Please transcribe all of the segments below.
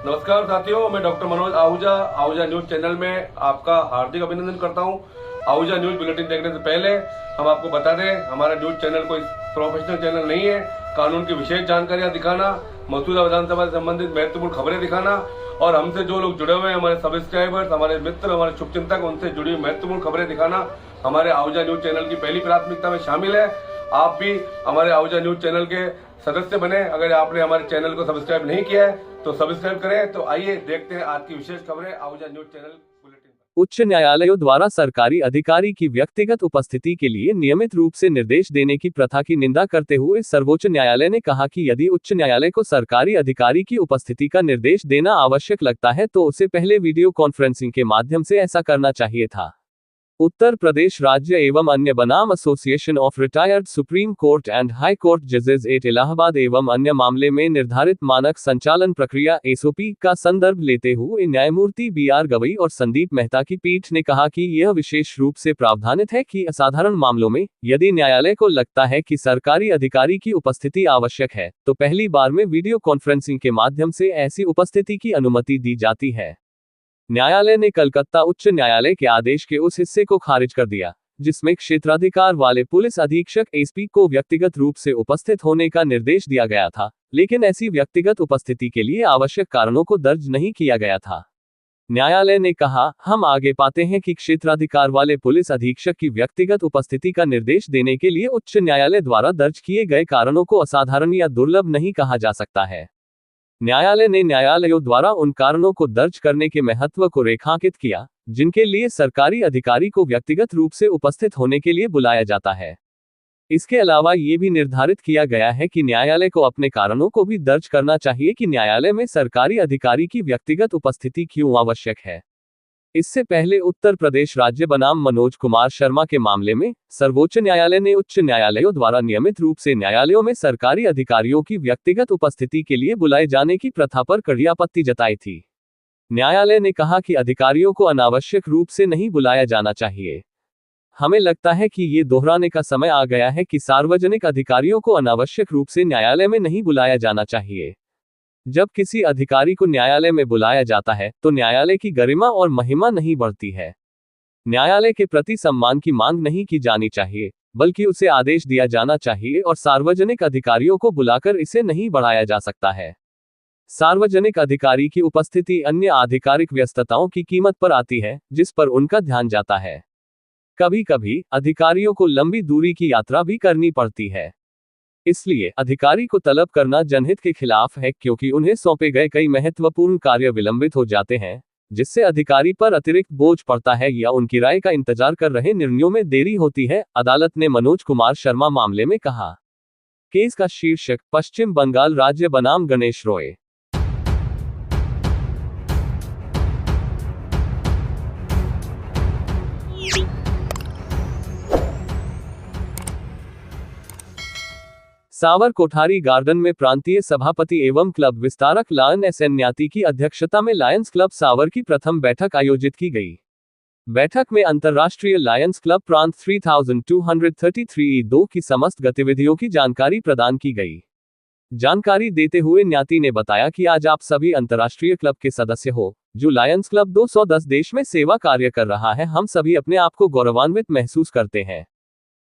नमस्कार साथियों, मैं doctor Manoj Ahuja Ahuja news channel में आपका हार्दिक अभिनंदन करता हूं। आहूजा न्यूज बुलेटिन देखने से पहले हम आपको बता दें, हमारा न्यूज चैनल कोई प्रोफेशनल चैनल नहीं है। कानून की विशेष जानकारियां दिखाना, मौजूदा विधानसभा से संबंधित महत्वपूर्ण खबरें दिखाना और हमसे जो लोग जुड़े हुए हैं, हमारे सब्सक्राइबर्स, हमारे मित्र, हमारे शुभचिंतक, उनसे जुड़ी हुई महत्वपूर्ण खबरें दिखाना हमारे आहूजा न्यूज चैनल की पहली प्राथमिकता में शामिल है। आप भी हमारे आहूजा न्यूज चैनल के सदस्य बने। अगर आपने हमारे चैनल को सब्सक्राइब नहीं किया है तो सब्सक्राइब करें। तो आइए देखते हैं आज की विशेष खबरें आहूजा न्यूज चैनल बुलेटिन पर। उच्च न्यायालयों द्वारा सरकारी अधिकारी की व्यक्तिगत उपस्थिति के लिए नियमित रूप से निर्देश देने की प्रथा की निंदा करते हुए सर्वोच्च न्यायालय ने कहा कि यदि उच्च न्यायालय को सरकारी अधिकारी की उपस्थिति का निर्देश देना आवश्यक लगता है तो उसे पहले वीडियो कॉन्फ्रेंसिंग के माध्यम से ऐसा करना चाहिए था। उत्तर प्रदेश राज्य एवं अन्य बनाम association of retired supreme court and high court जजेस एट इलाहाबाद एवं अन्य मामले में निर्धारित मानक संचालन प्रक्रिया एसओपी का संदर्भ लेते हुए न्यायमूर्ति बीआर गवई और संदीप मेहता की पीठ ने कहा कि यह विशेष रूप से प्रावधानित है कि असाधारण मामलों में यदि न्यायालय को लगता है कि सरकारी अधिकारी की उपस्थिति आवश्यक है तो पहली बार में वीडियो कॉन्फ्रेंसिंग के माध्यम से ऐसी उपस्थिति की अनुमति दी जाती है। न्यायालय ने कलकत्ता उच्च न्यायालय के आदेश के उस हिस्से को खारिज कर दिया जिसमें क्षेत्राधिकार वाले पुलिस अधीक्षक एसपी को व्यक्तिगत रूप से उपस्थित होने का निर्देश दिया गया था, लेकिन ऐसी व्यक्तिगत उपस्थिति के लिए आवश्यक कारणों को दर्ज नहीं किया गया था। न्यायालय ने कहा, हम आगे पाते हैं कि क्षेत्राधिकार वाले पुलिस अधीक्षक की व्यक्तिगत उपस्थिति का निर्देश देने के लिए उच्च न्यायालय द्वारा दर्ज किए गए कारणों को असाधारण या दुर्लभ नहीं कहा जा सकता है। न्यायालय ने न्यायालयों द्वारा उन कारणों को दर्ज करने के महत्व को रेखांकित किया जिनके लिए सरकारी अधिकारी को व्यक्तिगत रूप से उपस्थित होने के लिए बुलाया जाता है। इसके अलावा ये भी निर्धारित किया गया है कि न्यायालय को अपने कारणों को भी दर्ज करना चाहिए कि न्यायालय में सरकारी अधिकारी की व्यक्तिगत उपस्थिति क्यों आवश्यक है। इससे पहले उत्तर प्रदेश राज्य बनाम मनोज कुमार शर्मा के मामले में सर्वोच्च न्यायालय ने उच्च न्यायालयों द्वारा नियमित रूप से न्यायालयों में सरकारी अधिकारियों की व्यक्तिगत उपस्थिति के लिए बुलाए जाने की प्रथा पर कड़ी आपत्ति जताई थी। न्यायालय ने कहा कि अधिकारियों को अनावश्यक रूप से नहीं बुलाया जाना चाहिए। हमें लगता है कि ये दोहराने का समय आ गया है कि सार्वजनिक अधिकारियों को अनावश्यक रूप से न्यायालय में नहीं बुलाया जाना चाहिए। जब किसी अधिकारी को न्यायालय में बुलाया जाता है तो न्यायालय की गरिमा और महिमा नहीं बढ़ती है। न्यायालय के प्रति सम्मान की मांग नहीं की जानी चाहिए, बल्कि उसे आदेश दिया जाना चाहिए और सार्वजनिक अधिकारियों को बुलाकर इसे नहीं बढ़ाया जा सकता है। सार्वजनिक अधिकारी की उपस्थिति अन्य आधिकारिक व्यस्तताओं की कीमत पर आती है जिस पर उनका ध्यान जाता है। कभी कभी अधिकारियों को लंबी दूरी की यात्रा भी करनी पड़ती है, इसलिए अधिकारी को तलब करना जनहित के खिलाफ है क्योंकि उन्हें सौंपे गए कई महत्वपूर्ण कार्य विलंबित हो जाते हैं, जिससे अधिकारी पर अतिरिक्त बोझ पड़ता है या उनकी राय का इंतजार कर रहे निर्णयों में देरी होती है। अदालत ने मनोज कुमार शर्मा मामले में कहा। केस का शीर्षक पश्चिम बंगाल राज्य बनाम गणेश रॉय। सावर कोठारी गार्डन में प्रांतीय सभापति एवं क्लब विस्तारक लायन एस एन न्याती की अध्यक्षता में लायंस क्लब सावर की प्रथम बैठक आयोजित की गई। बैठक में अंतर्राष्ट्रीय लायंस क्लब प्रांत 3233E2 की समस्त गतिविधियों की जानकारी प्रदान की गई। जानकारी देते हुए न्याती ने बताया कि आज आप सभी अंतर्राष्ट्रीय क्लब के सदस्य हो जो लायंस क्लब 210 देश में सेवा कार्य कर रहा है। हम सभी अपने आप को गौरवान्वित महसूस करते हैं।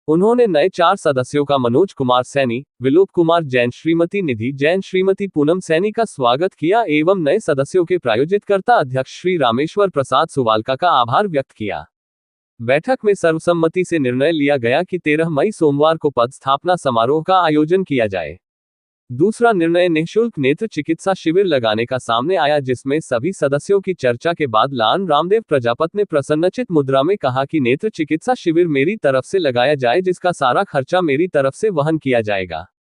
उन्होंने नए 4 सदस्यों का मनोज कुमार सैनी, विलोक कुमार जैन, श्रीमती निधि जैन, श्रीमती पूनम सैनी का स्वागत किया एवं नए सदस्यों के प्रायोजितकर्ता अध्यक्ष श्री रामेश्वर प्रसाद सुवालका का आभार व्यक्त किया। बैठक में सर्वसम्मति से निर्णय लिया गया कि 13 मई सोमवार को पद स्थापना समारोह का आयोजन किया जाए। दूसरा निर्णय निःशुल्क नेत्र चिकित्सा शिविर लगाने का सामने आया, जिसमें सभी सदस्यों की चर्चा के बाद लान रामदेव प्रजापत ने प्रसन्नचित मुद्रा में कहा कि नेत्र चिकित्सा शिविर मेरी तरफ से लगाया जाए जिसका सारा खर्चा मेरी तरफ से वहन किया जाएगा।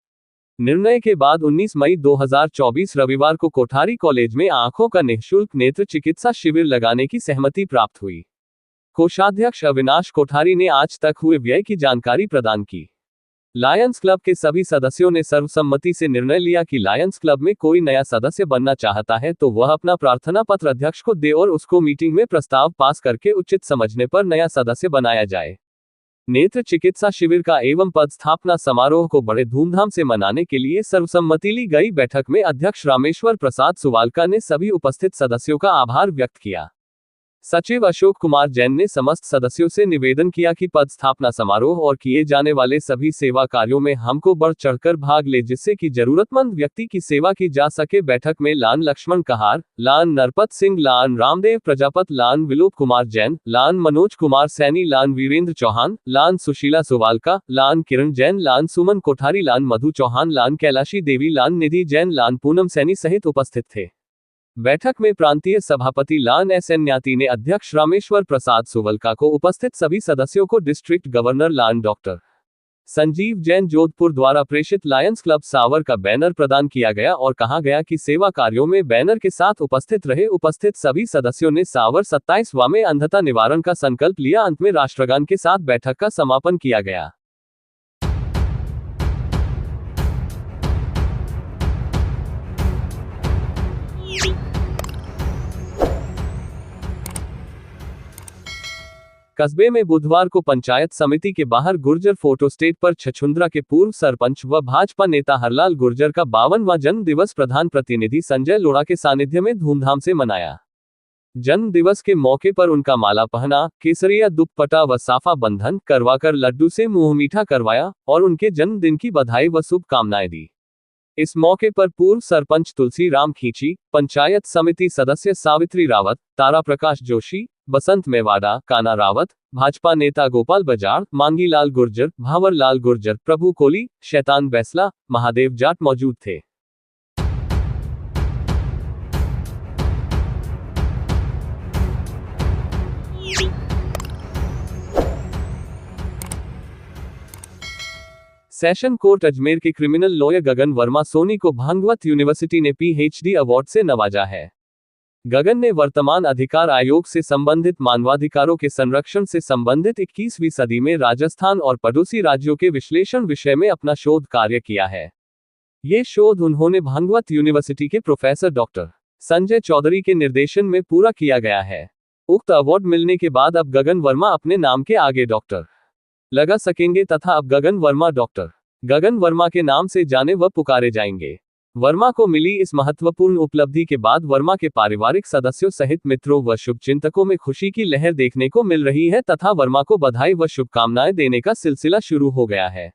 निर्णय के बाद 19 मई 2024 रविवार को कोठारी कॉलेज में आंखों का निःशुल्क नेत्र चिकित्सा शिविर लगाने की सहमति प्राप्त हुई। कोषाध्यक्ष अविनाश कोठारी ने आज तक हुए व्यय की जानकारी प्रदान की। लायंस क्लब के सभी सदस्यों ने सर्वसम्मति से निर्णय लिया कि लायंस क्लब में कोई नया सदस्य बनना चाहता है तो वह अपना प्रार्थना पत्र अध्यक्ष को दे और उसको मीटिंग में प्रस्ताव पास करके उचित समझने पर नया सदस्य बनाया जाए। नेत्र चिकित्सा शिविर का एवं पद स्थापना समारोह को बड़े धूमधाम से मनाने के लिए सर्वसम्मति ली गई बैठक में अध्यक्ष रामेश्वर प्रसाद सुवालका ने सभी उपस्थित सदस्यों का आभार व्यक्त किया। सचिव अशोक कुमार जैन ने समस्त सदस्यों से निवेदन किया कि पद स्थापना समारोह और किए जाने वाले सभी सेवा कार्यों में हमको बढ़ चढ़कर भाग ले, जिससे कि जरूरतमंद व्यक्ति की सेवा की जा सके। बैठक में लान लक्ष्मण कहार, लान नरपत सिंह, लान रामदेव प्रजापत, लान विलोक कुमार जैन, लान मनोज कुमार सैनी, लान वीरेंद्र चौहान, लान सुशीला सुवालका, लान किरण जैन, लान सुमन कोठारी, लान मधु चौहान, लान कैलाशी देवी, लान निधि जैन, लान पूनम सैनी सहित उपस्थित थे। बैठक में प्रांतीय सभापति लान एस एन न्याती ने अध्यक्ष रामेश्वर प्रसाद सुवलका को उपस्थित सभी सदस्यों को डिस्ट्रिक्ट गवर्नर लान डॉक्टर संजीव जैन जोधपुर द्वारा प्रेषित लायंस क्लब सावर का बैनर प्रदान किया गया और कहा गया कि सेवा कार्यों में बैनर के साथ उपस्थित रहे उपस्थित सभी सदस्यों ने सावर 27वां में अंधता निवारण का संकल्प लिया। अंत में राष्ट्रगान के साथ बैठक का समापन किया गया। कस्बे में बुधवार को पंचायत समिति के बाहर गुर्जर फोटो स्टेट पर छछुंद्रा के पूर्व सरपंच व भाजपा नेता हरलाल गुर्जर का 52वां जन्म दिवस प्रधान प्रतिनिधि संजय लोढ़ा के सानिध्य में धूमधाम से मनाया। जन्म दिवस के मौके पर उनका माला पहना, केसरिया दुपट्टा व साफा बंधन करवाकर लड्डू से मुंह मीठा करवाया और उनके जन्मदिन की बधाई व शुभकामनाएं दी। इस मौके पर पूर्व सरपंच तुलसी राम खींची, पंचायत समिति सदस्य सावित्री रावत, तारा प्रकाश जोशी, बसंत मेवाड़ा, काना रावत, भाजपा नेता गोपाल बजाड़, मांगीलाल गुर्जर, भावर लाल गुर्जर, प्रभु कोली, शैतान बैसला, महादेव जाट मौजूद थे। सेशन कोर्ट अजमेर के क्रिमिनल लॉयर गगन वर्मा सोनी को भागवत यूनिवर्सिटी ने पीएचडी अवार्ड से नवाजा है। गगन ने वर्तमान अधिकार आयोग से संबंधित मानवाधिकारों के संरक्षण से संबंधित 21वीं सदी में राजस्थान और पड़ोसी राज्यों के विश्लेषण विषय में अपना शोध कार्य किया है। ये शोध उन्होंने भागवत यूनिवर्सिटी के प्रोफेसर डॉक्टर संजय चौधरी के निर्देशन में पूरा किया गया है। उक्त अवार्ड मिलने के बाद अब गगन वर्मा अपने नाम के आगे डॉक्टर लगा सकेंगे तथा अब गगन वर्मा डॉक्टर गगन वर्मा के नाम से जाने व पुकारे जाएंगे। वर्मा को मिली इस महत्वपूर्ण उपलब्धि के बाद वर्मा के पारिवारिक सदस्यों सहित मित्रों व शुभचिंतकों में खुशी की लहर देखने को मिल रही है तथा वर्मा को बधाई व शुभकामनाएं देने का सिलसिला शुरू हो गया है।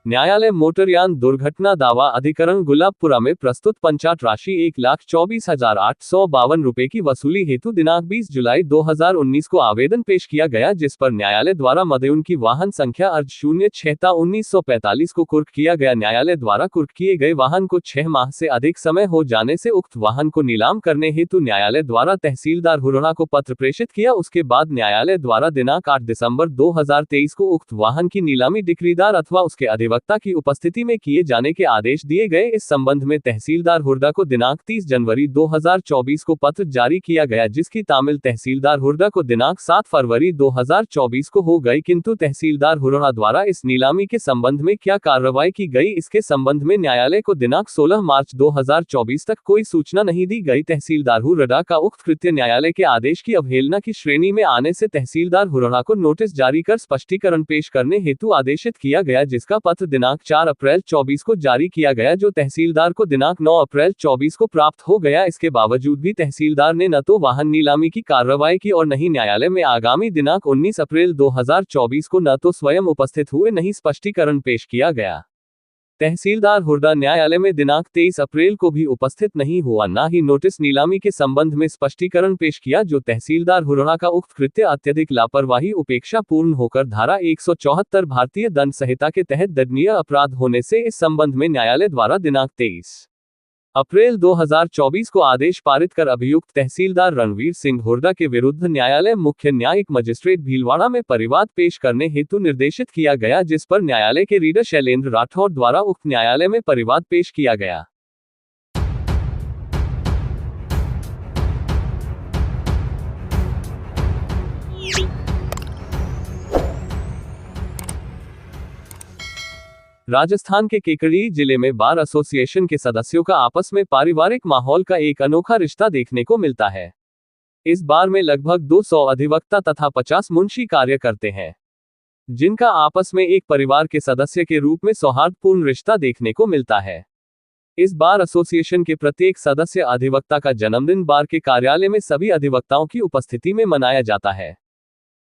न्यायालय मोटरयान दुर्घटना दावा अधिकरण गुलाबपुरा में प्रस्तुत पंचाट राशि 1,24,852 रुपए की वसूली हेतु दिनांक 20 जुलाई 2019 को आवेदन पेश किया गया, जिस पर न्यायालय द्वारा मदयुन की वाहन संख्या अर्ज 06/1945 को कुर्क किया गया। न्यायालय द्वारा कुर्क किए गए वाहन को 6 माह से अधिक समय हो जाने से उक्त वाहन को नीलाम करने हेतु न्यायालय द्वारा तहसीलदार हुरड़ा को पत्र प्रेषित किया। उसके बाद न्यायालय द्वारा दिनांक 8 दिसंबर 2023 को उक्त वाहन की नीलामी डिक्रीदार अथवा उसके अधिवक्ता की उपस्थिति में किए जाने के आदेश दिए गए। इस संबंध में तहसीलदार हुरड़ा को दिनांक 30 जनवरी 2024 को पत्र जारी किया गया, जिसकी तामील तहसीलदार हुरड़ा को दिनांक 7 फरवरी 2024 को हो गई, किंतु तहसीलदार हुरड़ा द्वारा इस नीलामी के संबंध में क्या कार्रवाई की गई, इसके संबंध में न्यायालय को दिनांक 16 मार्च 2024 तक कोई सूचना नहीं दी गई। तहसीलदार हुरड़ा का उक्त कृत्य न्यायालय के आदेश की अवहेलना की श्रेणी में आने से तहसीलदार हुरड़ा को नोटिस जारी कर स्पष्टीकरण पेश करने हेतु आदेशित किया गया, जिसका पत्र दिनांक 4 अप्रैल 24 को जारी किया गया, जो तहसीलदार को दिनांक 9 अप्रैल 24 को प्राप्त हो गया। इसके बावजूद भी तहसीलदार ने न तो वाहन नीलामी की कार्रवाई की और न ही न्यायालय में आगामी दिनांक 19 अप्रैल 2024 को न तो स्वयं उपस्थित हुए न ही स्पष्टीकरण पेश किया गया। तहसीलदार हुरड़ा न्यायालय में दिनांक 23 अप्रैल को भी उपस्थित नहीं हुआ, न ही नोटिस नीलामी के संबंध में स्पष्टीकरण पेश किया, जो तहसीलदार हुरड़ा का उक्त कृत्य अत्यधिक लापरवाही उपेक्षा पूर्ण होकर धारा 174 भारतीय दंड संहिता के तहत दंडनीय अपराध होने से इस संबंध में न्यायालय द्वारा दिनांक 23 अप्रैल 2024 को आदेश पारित कर अभियुक्त तहसीलदार रणवीर सिंह हुरड़ा के विरुद्ध न्यायालय मुख्य न्यायिक मजिस्ट्रेट भीलवाड़ा में परिवाद पेश करने हेतु निर्देशित किया गया, जिस पर न्यायालय के रीडर शैलेंद्र राठौर द्वारा उक्त न्यायालय में परिवाद पेश किया गया। राजस्थान के केकड़ी जिले में बार एसोसिएशन के सदस्यों का आपस में पारिवारिक माहौल का एक अनोखा रिश्ता देखने को मिलता है। इस बार में लगभग 200 अधिवक्ता तथा 50 मुंशी कार्य करते हैं, जिनका आपस में एक परिवार के सदस्य के रूप में सौहार्दपूर्ण रिश्ता देखने को मिलता है। इस बार एसोसिएशन के प्रत्येक सदस्य अधिवक्ता का जन्मदिन बार के कार्यालय में सभी अधिवक्ताओं की उपस्थिति में मनाया जाता है।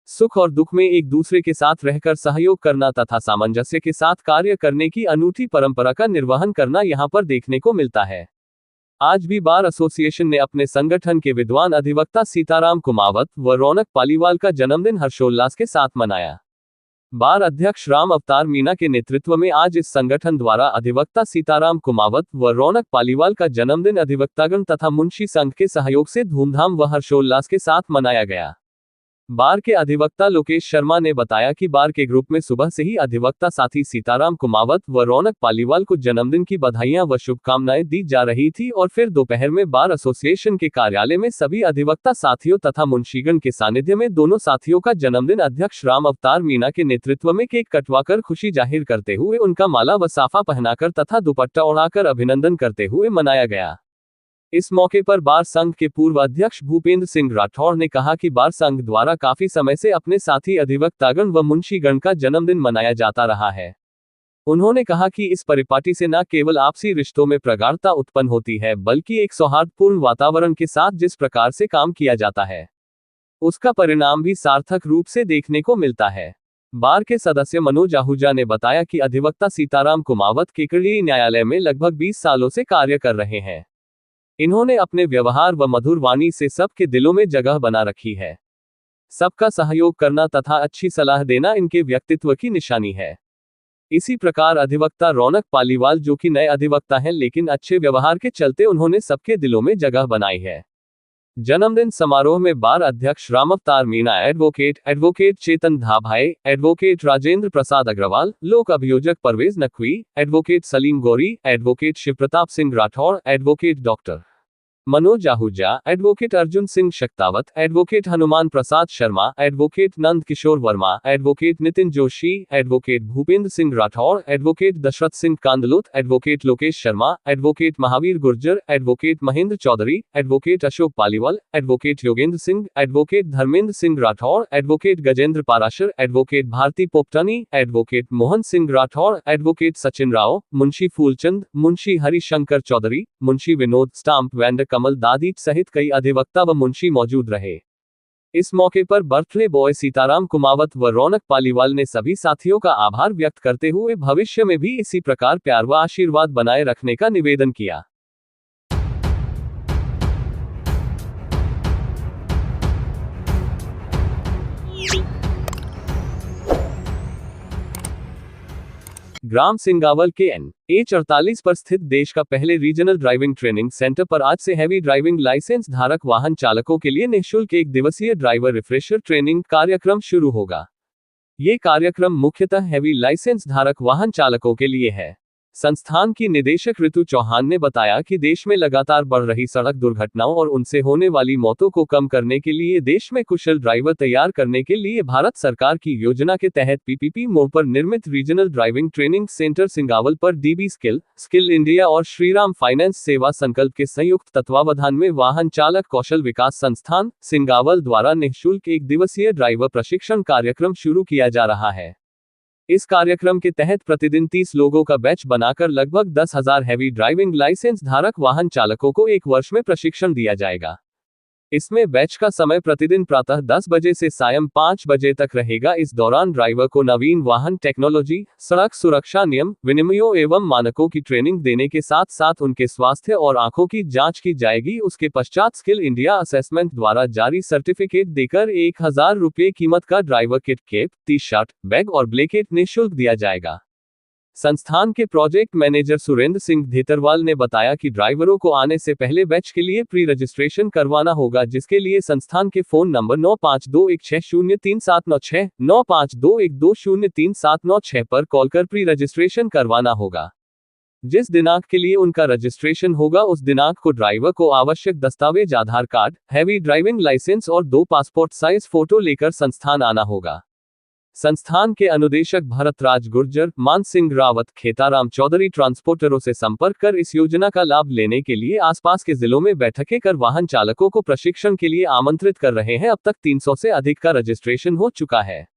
सुख और दुख में एक दूसरे के साथ रहकर सहयोग करना तथा सामंजस्य के साथ कार्य करने की अनूठी परंपरा का निर्वहन करना यहां पर देखने को मिलता है। आज भी बार एसोसिएशन ने अपने संगठन के विद्वान अधिवक्ता सीताराम कुमावत व रौनक पालीवाल का जन्मदिन हर्षोल्लास के साथ मनाया। बार अध्यक्ष राम अवतार मीणा के नेतृत्व में आज इस संगठन द्वारा अधिवक्ता सीताराम कुमावत व रौनक पालीवाल का जन्मदिन अधिवक्तागण तथा मुंशी संघ के सहयोग से धूमधाम व हर्षोल्लास के साथ मनाया गया। बार के अधिवक्ता लोकेश शर्मा ने बताया कि बार के ग्रुप में सुबह से ही अधिवक्ता साथी सीताराम कुमावत व रौनक पालीवाल को जन्मदिन की बधाइयां व शुभकामनाएं दी जा रही थी और फिर दोपहर में बार एसोसिएशन के कार्यालय में सभी अधिवक्ता साथियों तथा मुंशीगण के सानिध्य में दोनों साथियों का जन्मदिन अध्यक्ष राम अवतार मीणा के नेतृत्व में केक कटवाकर खुशी जाहिर करते हुए उनका माला व साफा पहनाकर तथा दुपट्टा ओढ़ाकर अभिनंदन करते हुए मनाया गया। इस मौके पर बार संघ के पूर्व अध्यक्ष भूपेंद्र सिंह राठौड़ ने कहा कि बार संघ द्वारा काफी समय से अपने साथी अधिवक्तागण व मुंशीगण का जन्मदिन मनाया जाता रहा है। उन्होंने कहा कि इस परिपाटी से न केवल आपसी रिश्तों में प्रगाढ़ता उत्पन्न होती है बल्कि एक सौहार्दपूर्ण वातावरण के साथ जिस प्रकार से काम किया जाता है उसका परिणाम भी सार्थक रूप से देखने को मिलता है। बार के सदस्य मनोज आहूजा ने बताया कि अधिवक्ता सीताराम कुमावत केकड़ी न्यायालय में लगभग 20 सालों से कार्य कर रहे हैं। इन्होंने अपने व्यवहार व मधुर वाणी से सबके दिलों में जगह बना रखी है। सबका सहयोग करना तथा अच्छी सलाह देना इनके व्यक्तित्व की निशानी है। इसी प्रकार अधिवक्ता रौनक पालीवाल जो कि नए अधिवक्ता हैं लेकिन अच्छे व्यवहार के चलते उन्होंने सबके दिलों में जगह बनाई है। जन्मदिन समारोह में बार अध्यक्ष राम अवतार मीणा, एडवोकेट चेतन धाभाए, एडवोकेट राजेंद्र प्रसाद अग्रवाल, लोक अभियोजक Parvez Naqvi, advocate Salim Gauri, advocate Shivpratap Singh Rathore, advocate doctor Manoj Ahuja, advocate Arjun Singh Shaktawat, advocate Hanuman Prasad Sharma, advocate Nand Kishore Verma, advocate Nitin Joshi, advocate Bhupendra Singh Rathore, advocate Dashrath Singh Kandlot, advocate Lokesh Sharma, advocate Mahavir Gurjar, advocate Mahendra Choudhary, advocate Ashok Paliwal, advocate Yogendra Singh, advocate Dharmendra Singh Rathore, advocate Gajendra Parashar, advocate Bharti Popatani, advocate Mohan Singh Rathore, advocate Sachin Rao, मुंशी फूलचंद, मुंशी हरिशंकर चौधरी, मुंशी विनोद स्टाम्प वैंड कमल दादीच सहित कई अधिवक्ता व मुंशी मौजूद रहे। इस मौके पर बर्थडे बॉय सीताराम कुमावत व रौनक पालीवाल ने सभी साथियों का आभार व्यक्त करते हुए भविष्य में भी इसी प्रकार प्यार व आशीर्वाद बनाए रखने का निवेदन किया। ग्राम सिंगावल के NH48 पर स्थित देश का पहले रीजनल ड्राइविंग ट्रेनिंग सेंटर पर आज से हैवी ड्राइविंग लाइसेंस धारक वाहन चालकों के लिए निःशुल्क 1 दिवसीय ड्राइवर रिफ्रेशर ट्रेनिंग कार्यक्रम शुरू होगा। ये कार्यक्रम मुख्यतः हैवी लाइसेंस धारक वाहन चालकों के लिए है। संस्थान की निदेशक ऋतु चौहान ने बताया कि देश में लगातार बढ़ रही सड़क दुर्घटनाओं और उनसे होने वाली मौतों को कम करने के लिए देश में कुशल ड्राइवर तैयार करने के लिए भारत सरकार की योजना के तहत PPP मोड पर निर्मित regional driving training centre Singawal पर DB स्किल इंडिया और श्रीराम फाइनेंस सेवा संकल्प के संयुक्त तत्वावधान में वाहन चालक कौशल विकास संस्थान सिंगावल द्वारा निःशुल्क 1 दिवसीय ड्राइवर प्रशिक्षण कार्यक्रम शुरू किया जा रहा है। इस कार्यक्रम के तहत प्रतिदिन 30 लोगों का बैच बनाकर लगभग 10,000 हैवी ड्राइविंग लाइसेंस धारक वाहन चालकों को 1 वर्ष में प्रशिक्षण दिया जाएगा। इसमें बैच का समय प्रतिदिन प्रातः 10 बजे से सायं 5 बजे तक रहेगा। इस दौरान ड्राइवर को नवीन वाहन टेक्नोलॉजी, सड़क सुरक्षा नियम, विनियमों एवं मानकों की ट्रेनिंग देने के साथ साथ उनके स्वास्थ्य और आंखों की जांच की जाएगी। उसके पश्चात स्किल इंडिया असेसमेंट द्वारा जारी सर्टिफिकेट देकर 1,000 रुपये कीमत का driver kit, cap, T-shirt, bag और ब्लैंकेट निःशुल्क दिया जाएगा। संस्थान के प्रोजेक्ट मैनेजर सुरेंद्र सिंह धेतरवाल ने बताया कि ड्राइवरों को आने से पहले बैच के लिए प्री रजिस्ट्रेशन करवाना होगा, जिसके लिए संस्थान के फोन नंबर 9521603796, 9521203796 पर कॉल कर प्री रजिस्ट्रेशन करवाना होगा। जिस दिनांक के लिए उनका रजिस्ट्रेशन होगा उस दिनांक को ड्राइवर को आवश्यक दस्तावेज आधार कार्ड, हैवी ड्राइविंग लाइसेंस और 2 पासपोर्ट साइज फोटो लेकर संस्थान आना होगा। संस्थान के अनुदेशक भरतराज गुर्जर, मान सिंह रावत, खेताराम चौधरी ट्रांसपोर्टरों से संपर्क कर इस योजना का लाभ लेने के लिए आसपास के जिलों में बैठकें कर वाहन चालकों को प्रशिक्षण के लिए आमंत्रित कर रहे हैं। अब तक 300 से अधिक का रजिस्ट्रेशन हो चुका है।